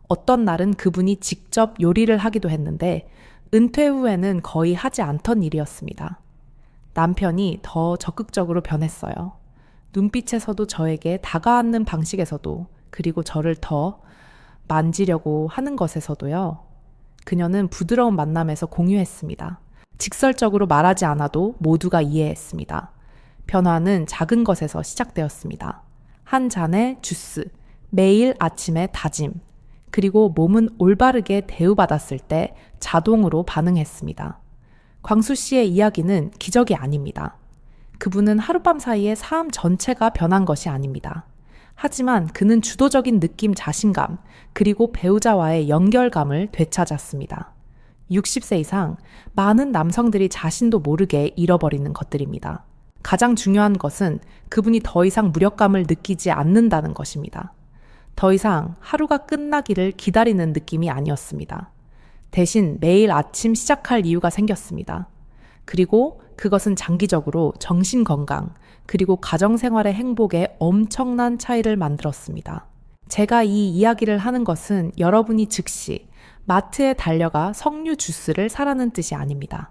어떤 날은 그분이 직접 요리를 하기도 했는데 은퇴 후에는 거의 하지 않던 일이었습니다. 남편이 더 적극적으로 변했어요. 눈빛에서도 저에게 다가앉는 방식에서도 그리고 저를 더 만지려고 하는 것에서도요. 그녀는 부드러운 만남에서 공유했습니다. 직설적으로 말하지 않아도 모두가 이해했습니다. 변화는 작은 것에서 시작되었습니다. 한 잔의 주스, 매일 아침의 다짐, 그리고 몸은 올바르게 대우받았을 때 자동으로 반응했습니다. 광수 씨의 이야기는 기적이 아닙니다. 그분은 하룻밤 사이에 삶 전체가 변한 것이 아닙니다. 하지만 그는 주도적인 느낌, 자신감, 그리고 배우자와의 연결감을 되찾았습니다. 60세 이상 많은 남성들이 자신도 모르게 잃어버리는 것들입니다. 가장 중요한 것은 그분이 더 이상 무력감을 느끼지 않는다는 것입니다. 더 이상 하루가 끝나기를 기다리는 느낌이 아니었습니다. 대신 매일 아침 시작할 이유가 생겼습니다. 그리고 그것은 장기적으로 정신 건강, 그리고 가정생활의 행복에 엄청난 차이를 만들었습니다. 제가 이 이야기를 하는 것은 여러분이 즉시 마트에 달려가 석류 주스를 사라는 뜻이 아닙니다.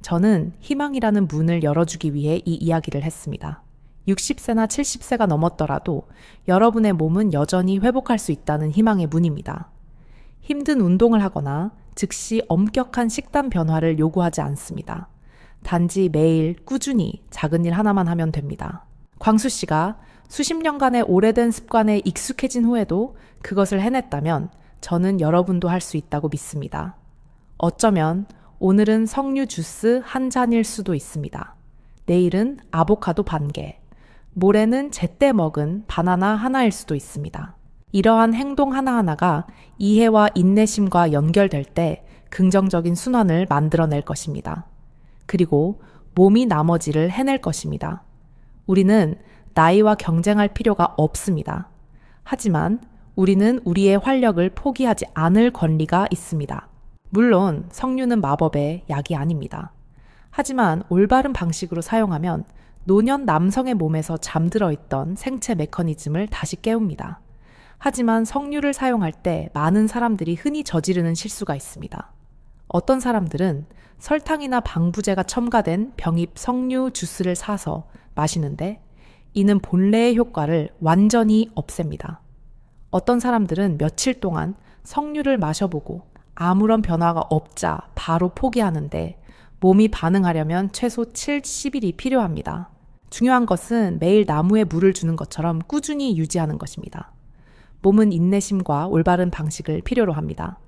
저는 희망이라는 문을 열어주기 위해 이 이야기를 했습니다. 60세나 70세가 넘었더라도 여러분의 몸은 여전히 회복할 수 있다는 희망의 문입니다. 힘든 운동을 하거나 즉시 엄격한 식단 변화를 요구하지 않습니다. 단지 매일 꾸준히 작은 일 하나만 하면 됩니다. 광수 씨가 수십 년간의 오래된 습관에 익숙해진 후에도 그것을 해냈다면 저는 여러분도 할 수 있다고 믿습니다. 어쩌면 오늘은 석류 주스 한 잔일 수도 있습니다. 내일은 아보카도 반 개, 모레는 제때 먹은 바나나 하나일 수도 있습니다. 이러한 행동 하나하나가 이해와 인내심과 연결될 때 긍정적인 순환을 만들어낼 것입니다. 그리고 몸이 나머지를 해낼 것입니다. 우리는 나이와 경쟁할 필요가 없습니다. 하지만 우리는 우리의 활력을 포기하지 않을 권리가 있습니다. 물론 석류는 마법의 약이 아닙니다. 하지만 올바른 방식으로 사용하면 노년 남성의 몸에서 잠들어 있던 생체 메커니즘을 다시 깨웁니다. 하지만 석류를 사용할 때 많은 사람들이 흔히 저지르는 실수가 있습니다. 어떤 사람들은 설탕이나 방부제가 첨가된 병입 석류 주스를 사서 마시는데 이는 본래의 효과를 완전히 없앱니다. 어떤 사람들은 며칠 동안 석류를 마셔보고 아무런 변화가 없자 바로 포기하는데 몸이 반응하려면 최소 70일이 필요합니다. 중요한 것은 매일 나무에 물을 주는 것처럼 꾸준히 유지하는 것입니다. 몸은 인내심과 올바른 방식을 필요로 합니다.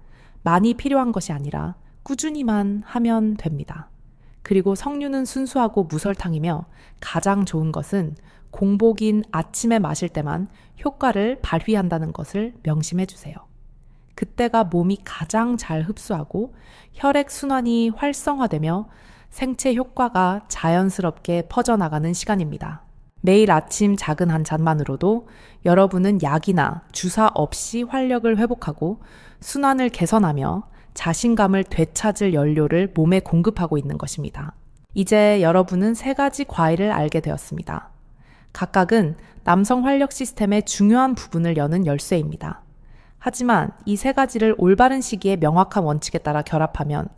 많이 필요한 것이 아니라 꾸준히만 하면 됩니다. 그리고 석류는 순수하고 무설탕이며 가장 좋은 것은 공복인 아침에 마실 때만 효과를 발휘한다는 것을 명심해 주세요. 그때가 몸이 가장 잘 흡수하고 혈액순환이 활성화되며 생체 효과가 자연스럽게 퍼져나가는 시간입니다. 매일 아침 작은 한 잔만으로도 여러분은 약이나 주사 없이 활력을 회복하고 순환을 개선하며 자신감을 되찾을 연료를 몸에 공급하고 있는 것입니다. 이제 여러분은 3가지 과일을 알게 되었습니다. 각각은 남성 활력 시스템의 중요한 부분을 여는 열쇠입니다. 하지만 이 3가지를 올바른 시기에 명확한 원칙에 따라 결합하면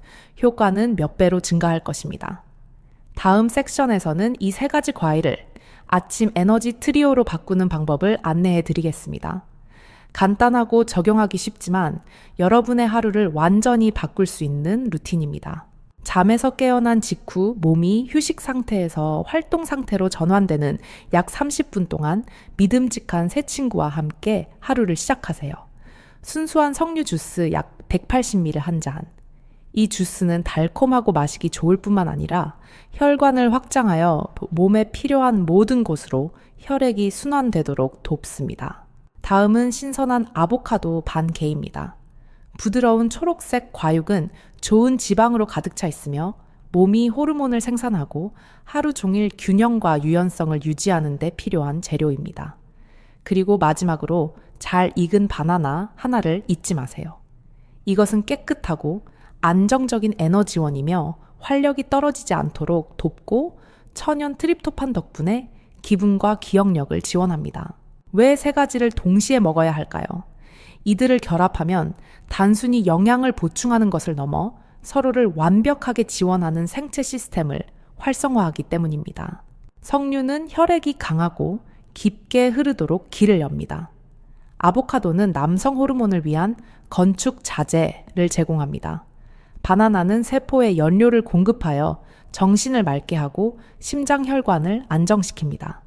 효과는 몇 배로 증가할 것입니다. 다음 섹션에서는 이 3가지 과일을 아침 에너지 트리오로 바꾸는 방법을 안내해 드리겠습니다. 간단하고 적용하기 쉽지만 여러분의 하루를 완전히 바꿀 수 있는 루틴입니다. 잠에서 깨어난 직후 몸이 휴식 상태에서 활동 상태로 전환되는 약 30분 동안 믿음직한 새 친구와 함께 하루를 시작하세요. 순수한 석류 주스 약 180ml 한 잔. 이 주스는 달콤하고 마시기 좋을 뿐만 아니라 혈관을 확장하여 몸에 필요한 모든 곳으로 혈액이 순환되도록 돕습니다. 다음은 신선한 아보카도 반 개입니다. 부드러운 초록색 과육은 좋은 지방으로 가득 차 있으며 몸이 호르몬을 생산하고 하루 종일 균형과 유연성을 유지하는 데 필요한 재료입니다. 그리고 마지막으로 잘 익은 바나나 하나를 잊지 마세요. 이것은 깨끗하고 안정적인 에너지원이며 활력이 떨어지지 않도록 돕고 천연 트립토판 덕분에 기분과 기억력을 지원합니다. 왜 세 가지를 동시에 먹어야 할까요? 이들을 결합하면 단순히 영양을 보충하는 것을 넘어 서로를 완벽하게 지원하는 생체 시스템을 활성화하기 때문입니다. 석류는 혈액이 강하고 깊게 흐르도록 길을 엽니다. 아보카도는 남성 호르몬을 위한 건축 자재를 제공합니다. 바나나는 세포에 연료를 공급하여 정신을 맑게 하고 심장 혈관을 안정시킵니다.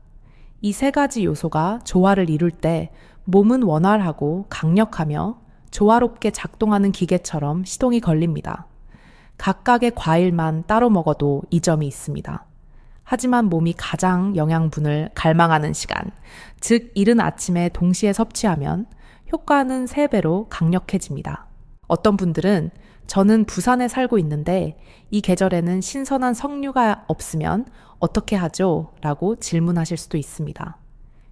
이 세 가지 요소가 조화를 이룰 때 몸은 원활하고 강력하며 조화롭게 작동하는 기계처럼 시동이 걸립니다. 각각의 과일만 따로 먹어도 이 점이 있습니다. 하지만 몸이 가장 영양분을 갈망하는 시간, 즉 이른 아침에 동시에 섭취하면 효과는 3배로 강력해집니다. 어떤 분들은 저는 부산에 살고 있는데 이 계절에는 신선한 석류가 없으면 어떻게 하죠? 라고 질문하실 수도 있습니다.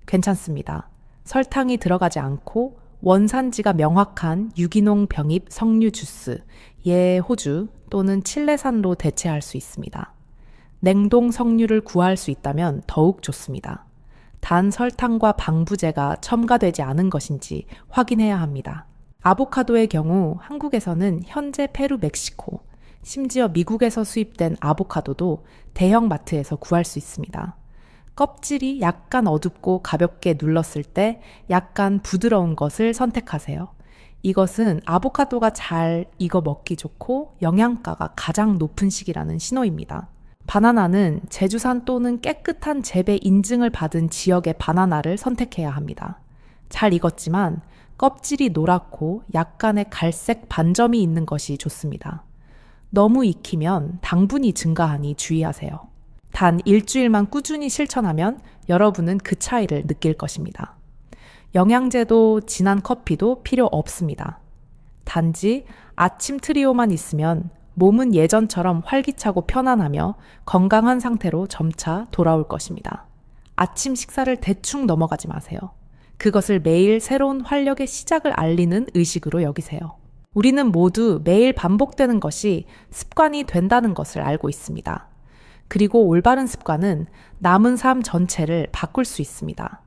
괜찮습니다. 설탕이 들어가지 않고 원산지가 명확한 유기농 병입 석류 주스, 호주 또는 칠레산로 대체할 수 있습니다. 냉동 석류를 구할 수 있다면 더욱 좋습니다. 단 설탕과 방부제가 첨가되지 않은 것인지 확인해야 합니다. 아보카도의 경우 한국에서는 현재 페루, 멕시코, 심지어 미국에서 수입된 아보카도도 대형 마트에서 구할 수 있습니다. 껍질이 약간 어둡고 가볍게 눌렀을 때 약간 부드러운 것을 선택하세요. 이것은 아보카도가 잘 익어 먹기 좋고 영양가가 가장 높은 시기라는 신호입니다. 바나나는 제주산 또는 깨끗한 재배 인증을 받은 지역의 바나나를 선택해야 합니다. 잘 익었지만 껍질이 노랗고 약간의 갈색 반점이 있는 것이 좋습니다. 너무 익히면 당분이 증가하니 주의하세요. 단 일주일만 꾸준히 실천하면 여러분은 그 차이를 느낄 것입니다. 영양제도 진한 커피도 필요 없습니다. 단지 아침 트리오만 있으면 몸은 예전처럼 활기차고 편안하며 건강한 상태로 점차 돌아올 것입니다. 아침 식사를 대충 넘어가지 마세요. 그것을 매일 새로운 활력의 시작을 알리는 의식으로 여기세요. 우리는 모두 매일 반복되는 것이 습관이 된다는 것을 알고 있습니다. 그리고 올바른 습관은 남은 삶 전체를 바꿀 수 있습니다.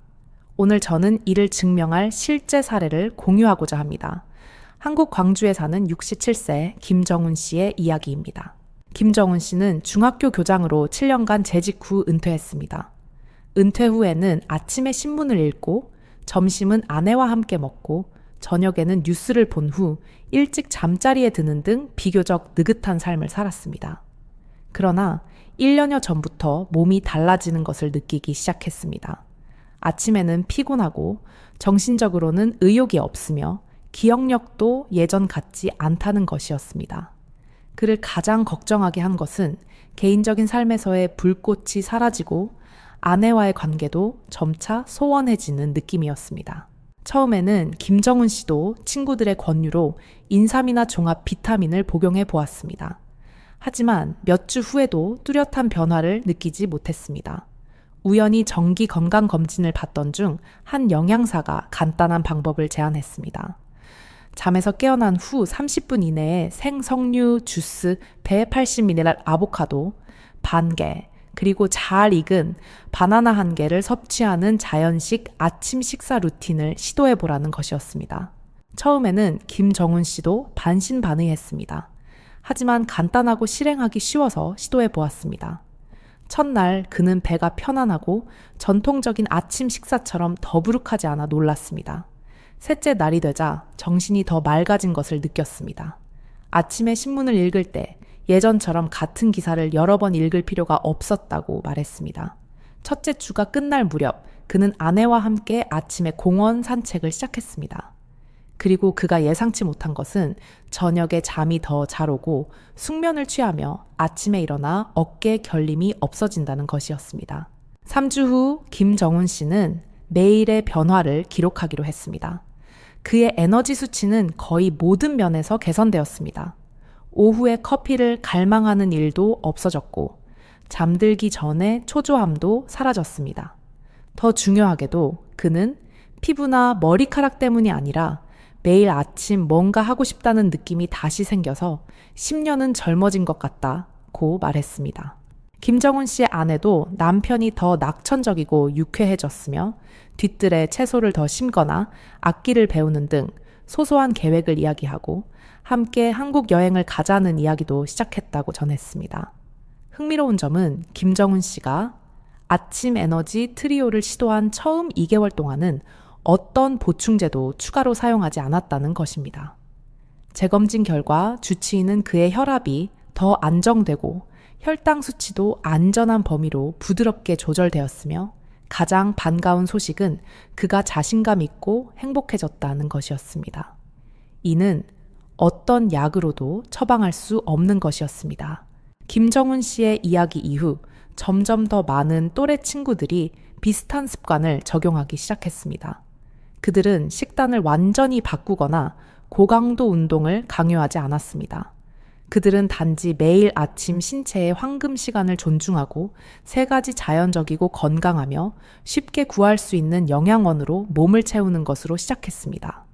오늘 저는 이를 증명할 실제 사례를 공유하고자 합니다. 한국 광주에 사는 67세 김정훈 씨의 이야기입니다. 김정훈 씨는 중학교 교장으로 7년간 재직 후 은퇴했습니다. 은퇴 후에는 아침에 신문을 읽고 점심은 아내와 함께 먹고 저녁에는 뉴스를 본 후 일찍 잠자리에 드는 등 비교적 느긋한 삶을 살았습니다. 그러나 1년여 전부터 몸이 달라지는 것을 느끼기 시작했습니다. 아침에는 피곤하고 정신적으로는 의욕이 없으며 기억력도 예전 같지 않다는 것이었습니다. 그를 가장 걱정하게 한 것은 개인적인 삶에서의 불꽃이 사라지고 아내와의 관계도 점차 소원해지는 느낌이었습니다. 처음에는 김정훈 씨도 친구들의 권유로 인삼이나 종합 비타민을 복용해 보았습니다. 하지만 몇 주 후에도 뚜렷한 변화를 느끼지 못했습니다. 우연히 정기 건강검진을 받던 중 한 영양사가 간단한 방법을 제안했습니다. 잠에서 깨어난 후 30분 이내에 생석류 주스 180ml 아보카도 반 개, 그리고 잘 익은 바나나 한 개를 섭취하는 자연식 아침 식사 루틴을 시도해보라는 것이었습니다. 처음에는 김정훈 씨도 반신반의했습니다. 하지만 간단하고 실행하기 쉬워서 시도해보았습니다. 첫날 그는 배가 편안하고 전통적인 아침 식사처럼 더부룩하지 않아 놀랐습니다. 셋째 날이 되자 정신이 더 맑아진 것을 느꼈습니다. 아침에 신문을 읽을 때 예전처럼 같은 기사를 여러 번 읽을 필요가 없었다고 말했습니다. 첫째 주가 끝날 무렵 그는 아내와 함께 아침에 공원 산책을 시작했습니다. 그리고 그가 예상치 못한 것은 저녁에 잠이 더 잘 오고 숙면을 취하며 아침에 일어나 어깨 결림이 없어진다는 것이었습니다. 3주 후 김정훈 씨는 매일의 변화를 기록하기로 했습니다. 그의 에너지 수치는 거의 모든 면에서 개선되었습니다. 오후에 커피를 갈망하는 일도 없어졌고 잠들기 전에 초조함도 사라졌습니다. 더 중요하게도 그는 피부나 머리카락 때문이 아니라 매일 아침 뭔가 하고 싶다는 느낌이 다시 생겨서 10년은 젊어진 것 같다고 말했습니다. 김정훈 씨의 아내도 남편이 더 낙천적이고 유쾌해졌으며 뒤뜰에 채소를 더 심거나 악기를 배우는 등 소소한 계획을 이야기하고 함께 한국 여행을 가자는 이야기도 시작했다고 전했습니다. 흥미로운 점은 김정훈 씨가 아침 에너지 트리오를 시도한 처음 2개월 동안은 어떤 보충제도 추가로 사용하지 않았다는 것입니다. 재검진 결과 주치의는 그의 혈압이 더 안정되고 혈당 수치도 안전한 범위로 부드럽게 조절되었으며 가장 반가운 소식은 그가 자신감 있고 행복해졌다는 것이었습니다. 이는 어떤 약으로도 처방할 수 없는 것이었습니다. 김정훈 씨의 이야기 이후 점점 더 많은 또래 친구들이 비슷한 습관을 적용하기 시작했습니다. 그들은 식단을 완전히 바꾸거나 고강도 운동을 강요하지 않았습니다. 그들은 단지 매일 아침 신체의 황금 시간을 존중하고 3가지 자연적이고 건강하며 쉽게 구할 수 있는 영양원으로 몸을 채우는 것으로 시작했습니다.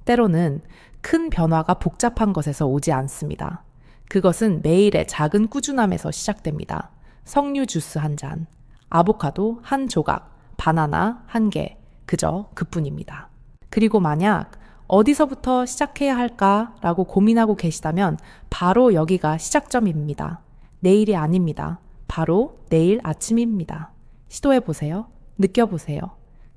때로는 큰 변화가 복잡한 것에서 오지 않습니다. 그것은 매일의 작은 꾸준함에서 시작됩니다. 석류 주스 1잔, 아보카도 1조각, 바나나 1개, 그저 그뿐입니다. 그리고 만약 어디서부터 시작해야 할까라고 고민하고 계시다면 바로 여기가 시작점입니다. 내일이 아닙니다. 바로 내일 아침입니다. 시도해보세요. 느껴보세요.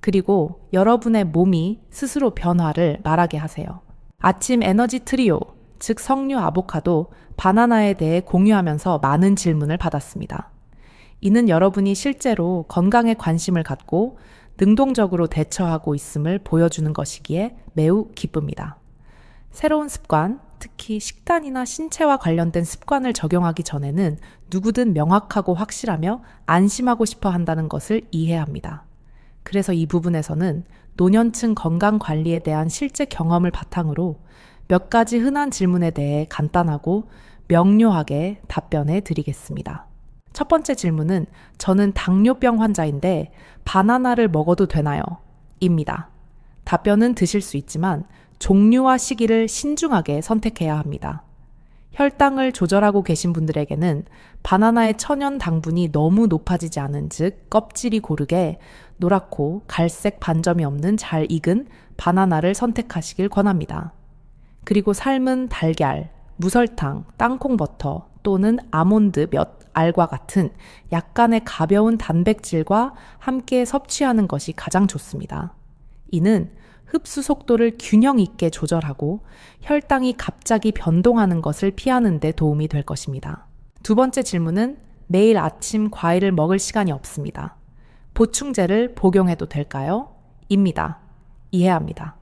그리고 여러분의 몸이 스스로 변화를 말하게 하세요. 아침 에너지 트리오, 즉 석류 아보카도, 바나나에 대해 공유하면서 많은 질문을 받았습니다. 이는 여러분이 실제로 건강에 관심을 갖고 능동적으로 대처하고 있음을 보여주는 것이기에 매우 기쁩니다. 새로운 습관, 특히 식단이나 신체와 관련된 습관을 적용하기 전에는 누구든 명확하고 확실하며 안심하고 싶어 한다는 것을 이해합니다. 그래서 이 부분에서는 노년층 건강 관리에 대한 실제 경험을 바탕으로 몇 가지 흔한 질문에 대해 간단하고 명료하게 답변해 드리겠습니다. 첫 번째 질문은 저는 당뇨병 환자인데 바나나를 먹어도 되나요? 입니다. 답변은 드실 수 있지만 종류와 시기를 신중하게 선택해야 합니다. 혈당을 조절하고 계신 분들에게는 바나나의 천연 당분이 너무 높아지지 않은 즉 껍질이 고르게 노랗고 갈색 반점이 없는 잘 익은 바나나를 선택하시길 권합니다. 그리고 삶은 달걀, 무설탕, 땅콩버터 또는 아몬드 몇 알과 같은 약간의 가벼운 단백질과 함께 섭취하는 것이 가장 좋습니다. 이는 흡수 속도를 균형 있게 조절하고 혈당이 갑자기 변동하는 것을 피하는 데 도움이 될 것입니다. 두 번째 질문은 매일 아침 과일을 먹을 시간이 없습니다. 보충제를 복용해도 될까요? 입니다. 이해합니다.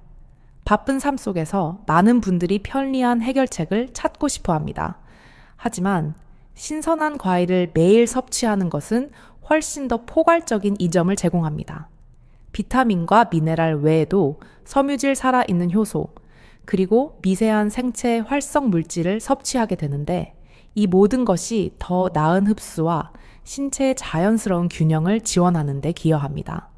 바쁜 삶 속에서 많은 분들이 편리한 해결책을 찾고 싶어 합니다. 하지만 신선한 과일을 매일 섭취하는 것은 훨씬 더 포괄적인 이점을 제공합니다. 비타민과 미네랄 외에도 섬유질 살아있는 효소, 그리고 미세한 생체 활성 물질을 섭취하게 되는데 이 모든 것이 더 나은 흡수와 신체의 자연스러운 균형을 지원하는 데 기여합니다.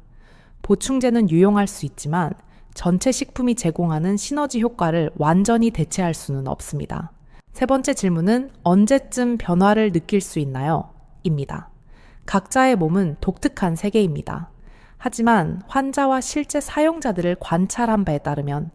보충제는 유용할 수 있지만 전체 식품이 제공하는 시너지 효과를 완전히 대체할 수는 없습니다. 세 번째 질문은 언제쯤 변화를 느낄 수 있나요? 입니다. 각자의 몸은 독특한 세계입니다. 하지만 환자와 실제 사용자들을 관찰한 바에 따르면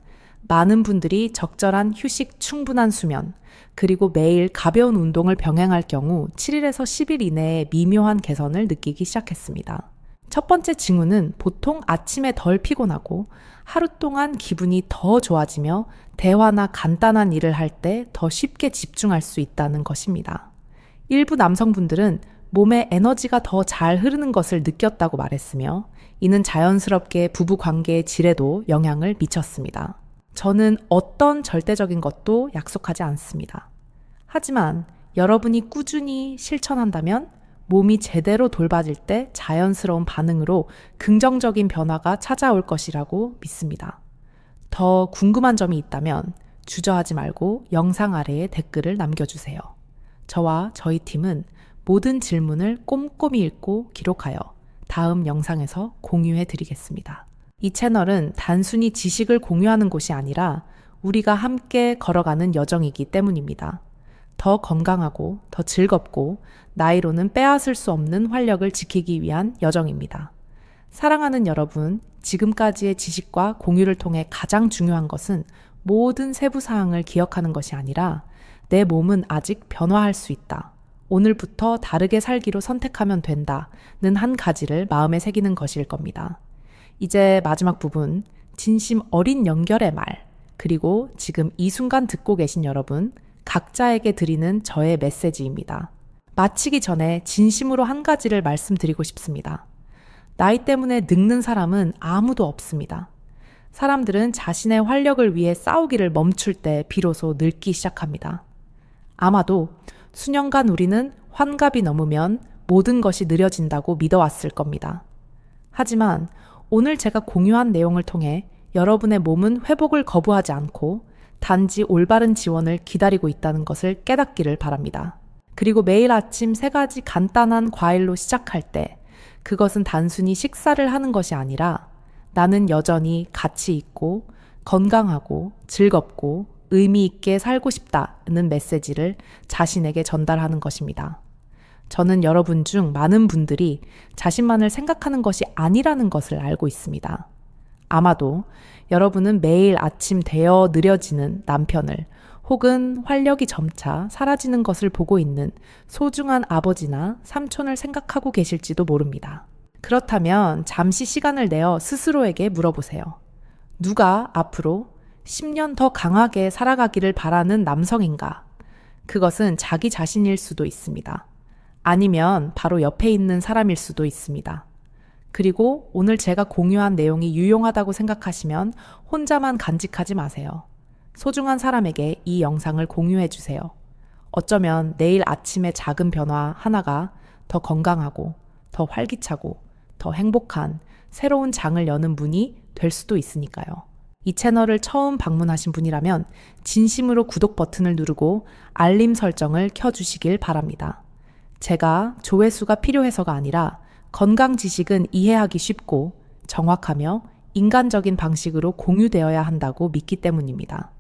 많은 분들이 적절한 휴식, 충분한 수면, 그리고 매일 가벼운 운동을 병행할 경우 7일에서 10일 이내에 미묘한 개선을 느끼기 시작했습니다. 첫 번째 징후는 보통 아침에 덜 피곤하고 하루 동안 기분이 더 좋아지며 대화나 간단한 일을 할 때 더 쉽게 집중할 수 있다는 것입니다. 일부 남성분들은 몸에 에너지가 더 잘 흐르는 것을 느꼈다고 말했으며 이는 자연스럽게 부부 관계의 질에도 영향을 미쳤습니다. 저는 어떤 절대적인 것도 약속하지 않습니다. 하지만 여러분이 꾸준히 실천한다면 몸이 제대로 돌봐질 때 자연스러운 반응으로 긍정적인 변화가 찾아올 것이라고 믿습니다. 더 궁금한 점이 있다면 주저하지 말고 영상 아래에 댓글을 남겨주세요. 저와 저희 팀은 모든 질문을 꼼꼼히 읽고 기록하여 다음 영상에서 공유해 드리겠습니다. 이 채널은 단순히 지식을 공유하는 곳이 아니라 우리가 함께 걸어가는 여정이기 때문입니다. 더 건강하고 더 즐겁고 나이로는 빼앗을 수 없는 활력을 지키기 위한 여정입니다. 사랑하는 여러분, 지금까지의 지식과 공유를 통해 가장 중요한 것은 모든 세부 사항을 기억하는 것이 아니라 내 몸은 아직 변화할 수 있다. 오늘부터 다르게 살기로 선택하면 된다는 한 가지를 마음에 새기는 것일 겁니다. 이제 마지막 부분, 진심 어린 연결의 말, 그리고 지금 이 순간 듣고 계신 여러분, 각자에게 드리는 저의 메시지입니다. 마치기 전에 진심으로 한 가지를 말씀드리고 싶습니다. 나이 때문에 늙는 사람은 아무도 없습니다. 사람들은 자신의 활력을 위해 싸우기를 멈출 때 비로소 늙기 시작합니다. 아마도 수년간 우리는 환갑이 넘으면 모든 것이 느려진다고 믿어왔을 겁니다. 하지만 오늘 제가 공유한 내용을 통해 여러분의 몸은 회복을 거부하지 않고 단지 올바른 지원을 기다리고 있다는 것을 깨닫기를 바랍니다. 그리고 매일 아침 3가지 간단한 과일로 시작할 때 그것은 단순히 식사를 하는 것이 아니라 나는 여전히 가치 있고 건강하고 즐겁고 의미 있게 살고 싶다는 메시지를 자신에게 전달하는 것입니다. 저는 여러분 중 많은 분들이 자신만을 생각하는 것이 아니라는 것을 알고 있습니다. 아마도 여러분은 매일 아침 되어 느려지는 남편을 혹은 활력이 점차 사라지는 것을 보고 있는 소중한 아버지나 삼촌을 생각하고 계실지도 모릅니다. 그렇다면 잠시 시간을 내어 스스로에게 물어보세요. 누가 앞으로 10년 더 강하게 살아가기를 바라는 남성인가? 그것은 자기 자신일 수도 있습니다. 아니면 바로 옆에 있는 사람일 수도 있습니다. 그리고 오늘 제가 공유한 내용이 유용하다고 생각하시면 혼자만 간직하지 마세요. 소중한 사람에게 이 영상을 공유해 주세요. 어쩌면 내일 아침의 작은 변화 하나가 더 건강하고 더 활기차고 더 행복한 새로운 장을 여는 문이 될 수도 있으니까요. 이 채널을 처음 방문하신 분이라면 진심으로 구독 버튼을 누르고 알림 설정을 켜주시길 바랍니다. 제가 조회수가 필요해서가 아니라 건강 지식은 이해하기 쉽고 정확하며 인간적인 방식으로 공유되어야 한다고 믿기 때문입니다.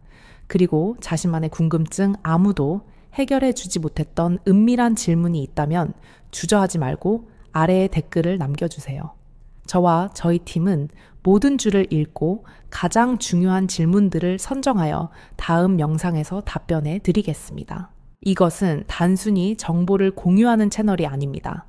그리고 자신만의 궁금증 아무도 해결해 주지 못했던 은밀한 질문이 있다면 주저하지 말고 아래에 댓글을 남겨주세요. 저와 저희 팀은 모든 줄을 읽고 가장 중요한 질문들을 선정하여 다음 영상에서 답변해 드리겠습니다. 이것은 단순히 정보를 공유하는 채널이 아닙니다.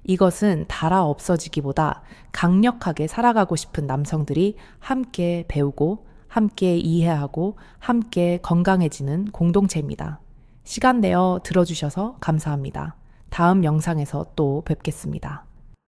이것은 달아 없어지기보다 강력하게 살아가고 싶은 남성들이 함께 배우고 함께 이해하고 함께 건강해지는 공동체입니다. 시간 내어 들어주셔서 감사합니다. 다음 영상에서 또 뵙겠습니다.